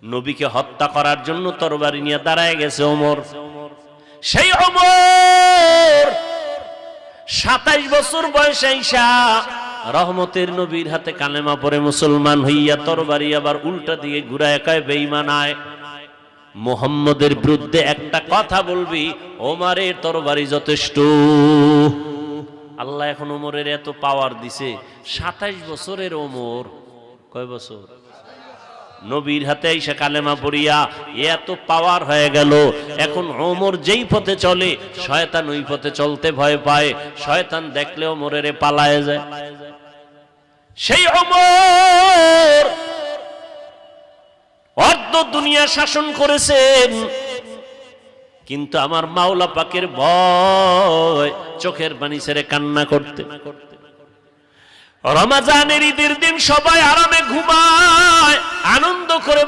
নবীকে হত্যা করার জন্য তরবারি নিয়ে দাঁড়ায় গেছে ওমর। সেই ওমর 27 বছর বয়সে আইসা রহমতের নবীর হাতে কালেমা পড়ে মুসলমান হইয়া তরবারি আবার উল্টা দিয়ে ঘুরায় কয় বেঈমান আয় মুহাম্মদের বিরুদ্ধে একটা কথা বলবি, ওমরের তরবারি যথেষ্ট। আল্লাহ এখন ওমরের এত পাওয়ার দিছে, 27 বছরের ওমর, কয় বছর নবীর হাতে এসে কালেমা পড়িয়া এত পাওয়ার হয়ে গেল। এখন ওমর যেই পথে চলে শয়তান ওই পথে চলতে ভয় পায়, শয়তান দেখলে ওমরের পালায় যায়। সেই ওমর অর্ধ দুনিয়া শাসন করেছেন, কিন্তু আমার মাওলা পাকের ভয় চোখের পানি ছেড়ে কান্না করতে। রমজানের ঈদের দিন সবাই আরামে ঘুমায়, আনন্দ করে